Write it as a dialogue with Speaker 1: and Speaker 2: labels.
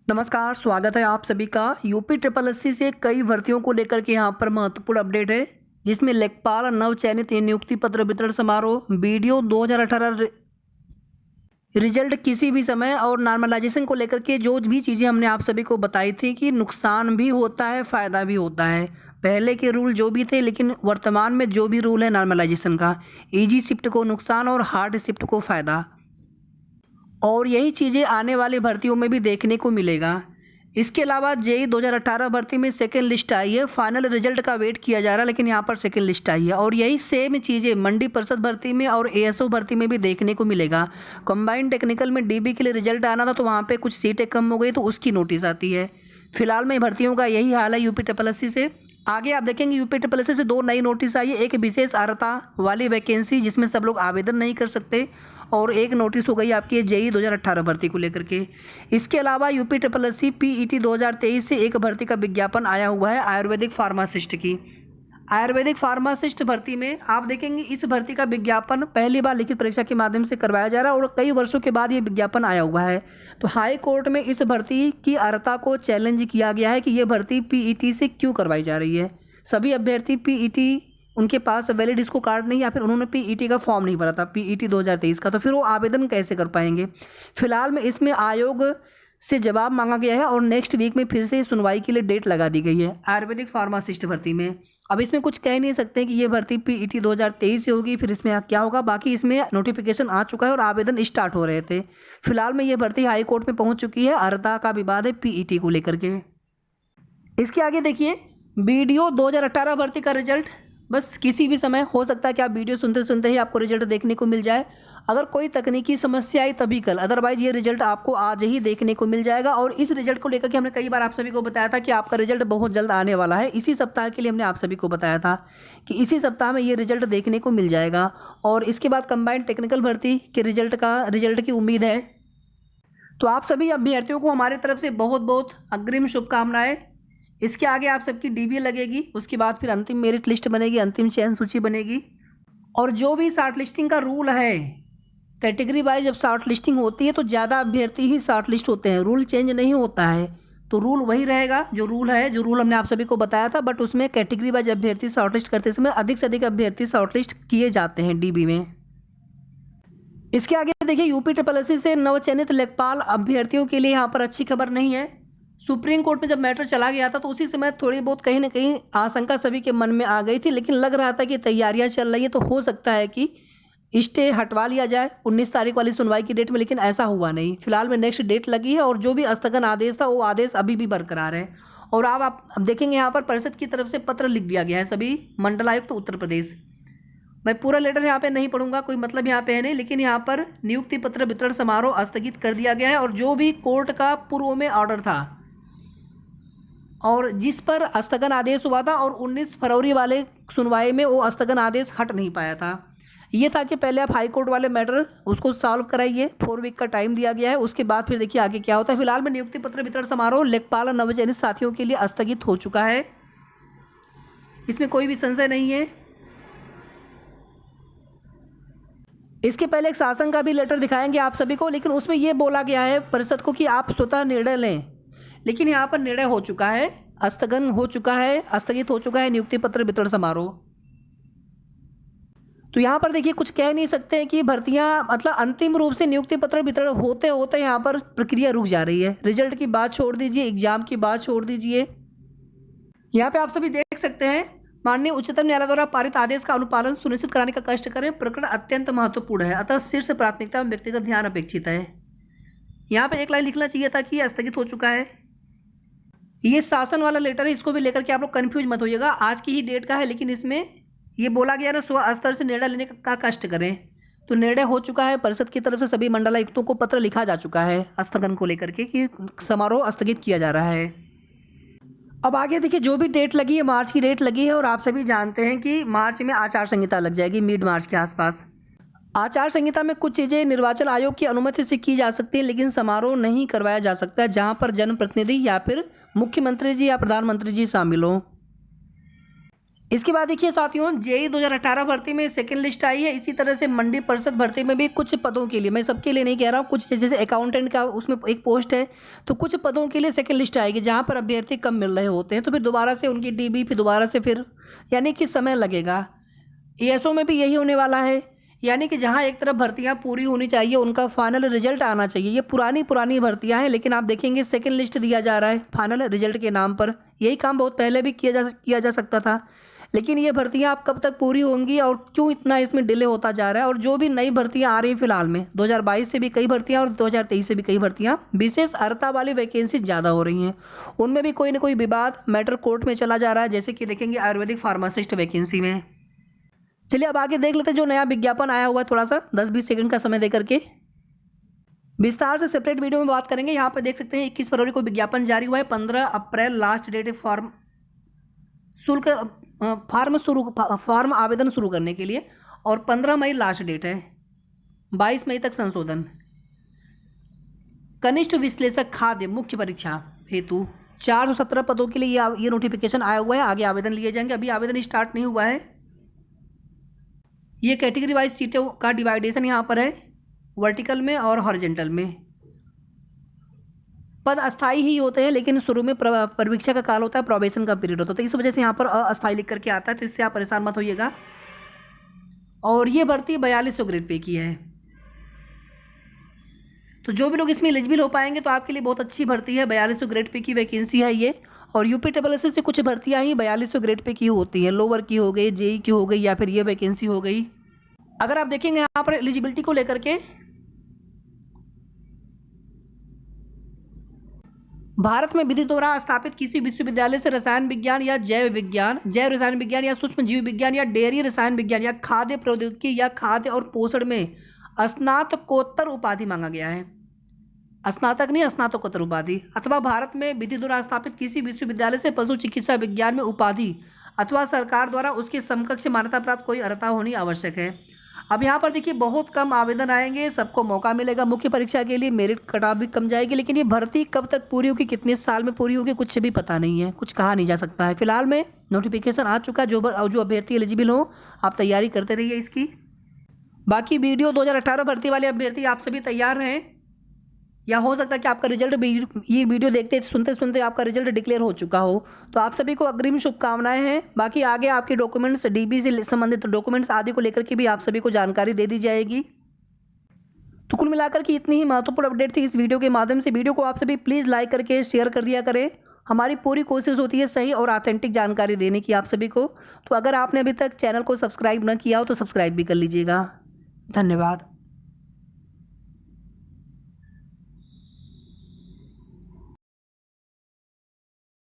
Speaker 1: नमस्कार, स्वागत है आप सभी का। यूपी ट्रिपल एससी से कई भर्तियों को लेकर के यहाँ पर महत्वपूर्ण अपडेट है, जिसमें लेखपाल नव चयनित नियुक्ति पत्र वितरण समारोह, वीडियो 2018 रिजल्ट किसी भी समय और नॉर्मलाइजेशन को लेकर के जो भी चीज़ें हमने आप सभी को बताई थी कि नुकसान भी होता है, फ़ायदा भी होता है। पहले के रूल जो भी थे, लेकिन वर्तमान में जो भी रूल है नॉर्मलाइजेशन का, ईजी शिफ्ट को नुकसान और हार्ड शिफ्ट को फ़ायदा, और यही चीज़ें आने वाली भर्तियों में भी देखने को मिलेगा। इसके अलावा जेई 2018 भर्ती में सेकेंड लिस्ट आई है। फाइनल रिजल्ट का वेट किया जा रहा है, लेकिन यहाँ पर सेकेंड लिस्ट आई है। और यही सेम चीज़ें मंडी परिषद भर्ती में और एएसओ भर्ती में भी देखने को मिलेगा। कंबाइंड टेक्निकल में डीबी के लिए रिजल्ट आना था, तो वहाँ पे कुछ सीटें कम हो गई, तो उसकी नोटिस आती है। फिलहाल में भर्तियों का यही हाल है यूपी ट्रिपल एससी से। आगे आप देखेंगे यूपी ट्रिपल एससी से 2 नई नोटिस आई है। एक विशेष अर्हता वाली वैकेंसी जिसमें सब लोग आवेदन नहीं कर सकते, और एक नोटिस हो गई आपकी जेई 2018 भर्ती को लेकर के। इसके अलावा यूपी ट्रिपल एससी पीईटी 2023 से एक भर्ती का विज्ञापन आया हुआ है आयुर्वेदिक फार्मासिस्ट की। आयुर्वेदिक फार्मासिस्ट भर्ती में आप देखेंगे इस भर्ती का विज्ञापन पहली बार लिखित परीक्षा के माध्यम से करवाया जा रहा है, और कई वर्षों के बाद ये विज्ञापन आया हुआ है। तो हाई कोर्ट में इस भर्ती की अर्हता को चैलेंज किया गया है कि ये भर्ती पीईटी से क्यों करवाई जा रही है। सभी अभ्यर्थी पीईटी, उनके पास वैलिड इसको कार्ड नहीं, या फिर उन्होंने पीईटी का फॉर्म नहीं भरा था पीईटी 2023 का, तो फिर वो आवेदन कैसे कर पाएंगे। फिलहाल में इसमें आयोग से जवाब मांगा गया है, और नेक्स्ट वीक में फिर से सुनवाई के लिए डेट लगा दी गई है आयुर्वेदिक फार्मासिस्ट भर्ती में। अब इसमें कुछ कह नहीं सकते कि ये भर्ती पीईटी 2023 से होगी, फिर इसमें क्या होगा। बाकी इसमें नोटिफिकेशन आ चुका है और आवेदन स्टार्ट हो रहे थे। फिलहाल में ये भर्ती हाई कोर्ट में पहुंच चुकी है। अर्हता का विवाद है पीईटी को लेकर के। इसके आगे देखिए वीडियो 2018 भर्ती का रिजल्ट बस किसी भी समय हो सकता है कि आप वीडियो सुनते सुनते ही आपको रिजल्ट देखने को मिल जाए। अगर कोई तकनीकी समस्या आई तभी कल, अदरवाइज ये रिजल्ट आपको आज ही देखने को मिल जाएगा। और इस रिजल्ट को लेकर के हमने कई बार आप सभी को बताया था कि आपका रिजल्ट बहुत जल्द आने वाला है। इसी सप्ताह के लिए हमने आप सभी को बताया था कि इसी सप्ताह में ये रिजल्ट देखने को मिल जाएगा। और इसके बाद कंबाइंड टेक्निकल भर्ती के रिजल्ट की उम्मीद है। तो आप सभी अभ्यर्थियों को हमारी तरफ से बहुत बहुत अग्रिम शुभकामनाएं। इसके आगे आप सबकी डीबीए लगेगी, उसके बाद फिर अंतिम मेरिट लिस्ट बनेगी, अंतिम चयन सूची बनेगी। और जो भी शॉर्ट लिस्टिंग का रूल है, कैटेगरी वाइज जब शॉर्ट लिस्टिंग होती है तो ज़्यादा अभ्यर्थी ही शॉर्ट लिस्ट होते हैं, रूल चेंज नहीं होता है। तो रूल वही रहेगा जो रूल हमने आप सभी को बताया था, बट उसमें कैटेगरी वाइज अभ्यर्थी शॉर्ट लिस्ट करते समय अधिक से अधिक अभ्यर्थी शॉर्ट लिस्ट किए जाते हैं डीबी में। इसके आगे देखिए यूपी ट्रिपल एससी से नवचयनित लेखपाल अभ्यर्थियों के लिए यहाँ पर अच्छी खबर नहीं है। सुप्रीम कोर्ट में जब मैटर चला गया था तो उसी समय थोड़ी बहुत कहीं ना कहीं आशंका सभी के मन में आ गई थी, लेकिन लग रहा था कि तैयारियां चल रही है, तो हो सकता है कि स्टे हटवा लिया जाए 19 तारीख वाली सुनवाई की डेट में, लेकिन ऐसा हुआ नहीं। फिलहाल में नेक्स्ट डेट लगी है, और जो भी स्थगन आदेश था वो आदेश अभी भी बरकरार है। और आप देखेंगे यहाँ पर परिषद की तरफ से पत्र लिख दिया गया है सभी मंडलायुक्त उत्तर प्रदेश। मैं पूरा लेटर यहाँ पे नहीं पढ़ूंगा, कोई मतलब यहाँ पे है नहीं, लेकिन यहाँ पर नियुक्ति पत्र वितरण समारोह स्थगित कर दिया गया है। और जो भी कोर्ट का पूर्व में ऑर्डर था और जिस पर स्थगन आदेश हुआ था, और 19 फरवरी वाले सुनवाई में वो स्थगन आदेश हट नहीं पाया था। ये था कि पहले आप हाई कोर्ट वाले मैटर उसको सॉल्व कराइए, 4 वीक का टाइम दिया गया है, उसके बाद फिर देखिए आगे क्या होता है। फिलहाल में नियुक्ति पत्र वितरण समारोह लेखपाल और नवचयनित साथियों के लिए स्थगित हो चुका है, इसमें कोई भी संशय नहीं है। इसके पहले एक शासन का भी लेटर दिखाएंगे आप सभी को, लेकिन उसमें यह बोला गया है परिषद को कि आप स्वतः निर्णय लें, लेकिन यहाँ पर निर्णय हो चुका है, स्थगन हो चुका है, स्थगित हो चुका है नियुक्ति पत्र वितरण समारोह। तो यहाँ पर देखिए कुछ कह नहीं सकते हैं कि भर्तियाँ मतलब अंतिम रूप से नियुक्ति पत्र वितरण होते होते यहाँ पर प्रक्रिया रुक जा रही है। रिजल्ट की बात छोड़ दीजिए, एग्जाम की बात छोड़ दीजिए। यहाँ पे आप सभी देख सकते हैं माननीय उच्चतम न्यायालय द्वारा पारित आदेश का अनुपालन सुनिश्चित कराने का कष्ट करें, प्रकरण अत्यंत महत्वपूर्ण है, अतः शीर्ष प्राथमिकता में व्यक्तिगत ध्यान अपेक्षित है। यहाँ पे एक लाइन लिखना चाहिए था कि स्थगित हो चुका है। ये शासन वाला लेटर है, इसको भी लेकर के आप लोग कंफ्यूज मत होइएगा, आज की ही डेट का है, लेकिन इसमें ये बोला गया ना स्व स्तर से निर्णय लेने का कष्ट करें। तो निर्णय हो चुका है, परिषद की तरफ से सभी मंडलायुक्तों को पत्र लिखा जा चुका है स्थगन को लेकर के कि समारोह स्थगित किया जा रहा है। अब आगे देखिए जो भी डेट लगी है, मार्च की डेट लगी है, और आप सभी जानते हैं कि मार्च में आचार संहिता लग जाएगी, मिड मार्च के आसपास। आचार संहिता में कुछ चीज़ें निर्वाचन आयोग की अनुमति से की जा सकती है, लेकिन समारोह नहीं करवाया जा सकता जहां पर जनप्रतिनिधि या फिर मुख्यमंत्री जी या प्रधानमंत्री जी शामिल हों। इसके बाद देखिए साथियों, जेई 2018 भर्ती में सेकंड लिस्ट आई है। इसी तरह से मंडी परिषद भर्ती में भी कुछ पदों के लिए, मैं सबके लिए नहीं कह रहा हूँ, कुछ जैसे अकाउंटेंट का उसमें एक पोस्ट है, तो कुछ पदों के लिए सेकंड लिस्ट आएगी जहाँ पर अभ्यर्थी कम मिल रहे होते हैं, तो फिर दोबारा से उनकी डीबी, फिर दोबारा से फिर यानी कि समय लगेगा। ईएसओ में भी यही होने वाला है, यानी कि जहाँ एक तरफ भर्तियाँ पूरी होनी चाहिए, उनका फाइनल रिजल्ट आना चाहिए। ये पुरानी भर्तियाँ हैं, लेकिन आप देखेंगे सेकंड लिस्ट दिया जा रहा है फाइनल रिजल्ट के नाम पर। यही काम बहुत पहले भी किया जा सकता था, लेकिन ये भर्तियाँ आप कब तक पूरी होंगी और क्यों इतना इसमें डिले होता जा रहा है। और जो भी नई भर्तियाँ आ रही हैं फिलहाल में, 2022 से भी कई भर्तियाँ और 2023 से भी कई भर्तियाँ, विशेष अर्हता वाली वैकेंसी ज़्यादा हो रही हैं, उनमें भी कोई ना कोई विवाद मैटर कोर्ट में चला जा रहा है। जैसे कि देखेंगे आयुर्वेदिक फार्मासिस्ट वैकेंसी में। चलिए अब आगे देख लेते हैं जो नया विज्ञापन आया हुआ है, थोड़ा सा 10-20 सेकंड का समय दे करके विस्तार से सेपरेट वीडियो में बात करेंगे। यहाँ पर देख सकते हैं 21 फरवरी को विज्ञापन जारी हुआ है। 15 अप्रैल लास्ट डेट है फॉर्म आवेदन शुरू करने के लिए, और 15 मई लास्ट डेट है, 22 मई तक संशोधन। कनिष्ठ विश्लेषक खाद्य मुख्य परीक्षा हेतु 417 पदों के लिए ये नोटिफिकेशन आया हुआ है। आगे आवेदन लिए जाएंगे, अभी आवेदन स्टार्ट नहीं हुआ है। ये कैटेगरी वाइज सीटों का डिवाइडेशन यहाँ पर है, वर्टिकल में और हॉरिजेंटल में। पद अस्थाई ही होते हैं, लेकिन शुरू में परीक्षा का काल होता है, प्रोबेशन का पीरियड होता है, तो इस वजह से यहाँ पर अस्थाई लिख करके आता है, तो इससे आप परेशान मत होइएगा। और ये भर्ती 4200 ग्रेड पे की है, तो जो भी लोग इसमें एलिजिबल हो पाएंगे तो आपके लिए बहुत अच्छी भर्ती है। 4200 ग्रेड पे की वैकेंसी है ये। और यूपीएससी से कुछ भर्तियाँ ही 4200 ग्रेड पे की होती हैं, लोअर की हो गई, जेई की हो गई, या फिर ये वैकेंसी हो गई। अगर आप देखेंगे यहाँ पर एलिजिबिलिटी को लेकर के, भारत में विधि द्वारा स्थापित किसी विश्वविद्यालय से रसायन विज्ञान या जैव रसायन विज्ञान या सूक्ष्म जीव विज्ञान या डेयरी रसायन विज्ञान या खाद्य प्रौद्योगिकी या खाद्य और पोषण में स्नातकोत्तर उपाधि मांगा गया है। स्नातक नहीं, स्नातकोत्तर उपाधि। अथवा भारत में विधि द्वारा स्थापित किसी विश्वविद्यालय से पशु चिकित्सा विज्ञान में उपाधि अथवा सरकार द्वारा उसके समकक्ष मान्यता प्राप्त कोई अर्हता होनी आवश्यक है। अब यहाँ पर देखिए बहुत कम आवेदन आएंगे, सबको मौका मिलेगा मुख्य परीक्षा के लिए, मेरिट कट ऑफ भी कम जाएगी, लेकिन ये भर्ती कब तक पूरी होगी, कितने साल में पूरी होगी, कुछ भी पता नहीं है, कुछ कहा नहीं जा सकता है। फिलहाल में नोटिफिकेशन आ चुका है, जो अभ्यर्थी एलिजिबल हो आप तैयारी करते रहिए इसकी। बाकी वीडियो 2018 भर्ती वाले अभ्यर्थी आप सभी तैयार हैं, या हो सकता है कि आपका रिजल्ट ये वीडियो देखते सुनते सुनते आपका रिजल्ट डिक्लेयर हो चुका हो, तो आप सभी को अग्रिम शुभकामनाएं हैं। बाकी आगे आपके डॉक्यूमेंट्स, डीबी से संबंधित डॉक्यूमेंट्स आदि को लेकर के भी आप सभी को जानकारी दे दी जाएगी। तो कुल मिलाकर के इतनी ही महत्वपूर्ण अपडेट थी इस वीडियो के माध्यम से। वीडियो को आप सभी प्लीज़ लाइक करके शेयर कर दिया करें, हमारी पूरी कोशिश होती है सही और ऑथेंटिक जानकारी देने की आप सभी को। तो अगर आपने अभी तक चैनल को सब्सक्राइब न किया हो तो सब्सक्राइब भी कर लीजिएगा। धन्यवाद।